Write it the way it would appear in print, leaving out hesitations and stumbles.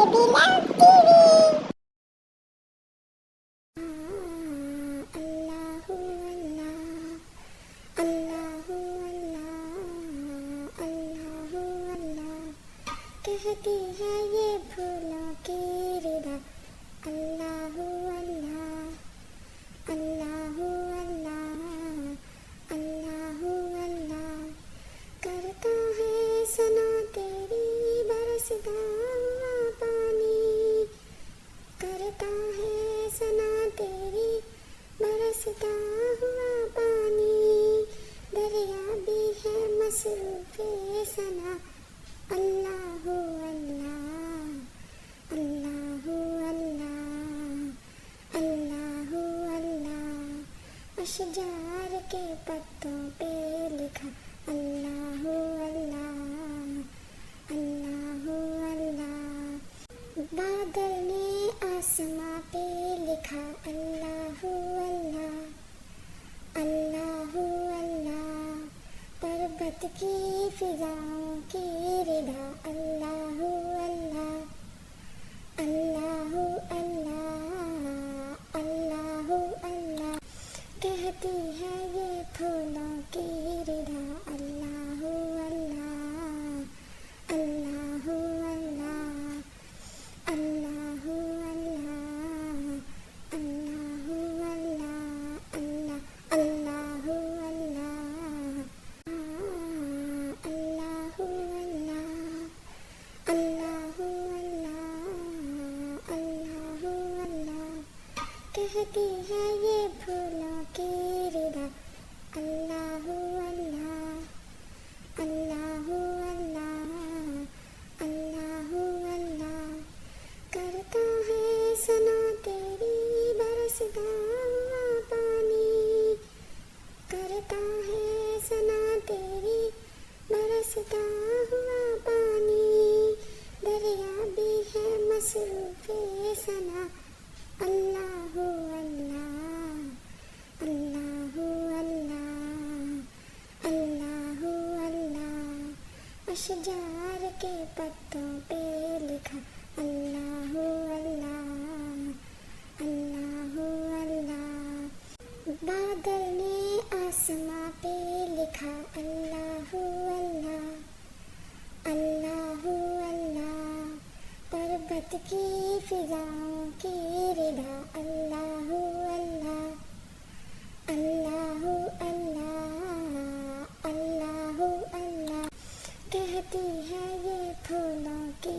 Baby Love TV. Allahu Allah, Allahu Allah, Allahu Allah. कहती है ये फूलों की रिदा. Allahu Allah, Allahu Allah, Allahu Allah. करता है सना तेरी बरसता हुआ पानी. करता है सना तेरी बरसता हुआ पानी. दरिया भी है मसरूफ़े सना. अल्लाहु अल्लाह, अल्लाहु अल्लाह, अल्लाहु अल्लाह. अशजार के पत्तों पे लिखा अल्लाहु अल्लाह, अल्लाहु अल्लाह. बादल ने आसमां पे लिखा अल्लाहु अल्लाह, अल्लाहु अल्लाह. पर्वत की फिजाओं की रिदा अल्लाहु अल्लाह, अल्लाहु अल्लाह, अल्लाहु अल्लाह. कहती है ये फूलों की रिदा अल्लाहु अल्लाह, अल्लाहु अल्लाह, अल्लाहु अल्लाह, अल्लाहु अल्लाह, अल्लाह अल्लाहु अल्लाह. अल्लाहु अल्लाह, अल्लाहु अल्लाह, अल्लाहु अल्लाह. कहती है ये फूलों की रिदा अल्लाहु अल्लाह, अल्लाहु अल्लाह, अल्लाहु अल्लाह. करता है सना तेरी बरसता हुआ पानी. करता है सना तेरी बरसता हुआ पानी. दरिया भी है मसरूफ़े सना. अल्लाहु अल्लाह, अल्लाहु अल्लाह, अल्लाहु अल्लाह. अशजार के पत्तों पे लिखा अल्लाहु अल्लाह, अल्लाहु अल्लाह. बादल ने आसमां पे लिखा अल्लाहु अल्लाह, अल्लाहु अल्लाह. पर्वत की फिजाओं की रिदा अल्लाहु अल्लाह, अल्लाहु अल्लाह, अल्लाहु अल्लाह. कहती है ये फूलों की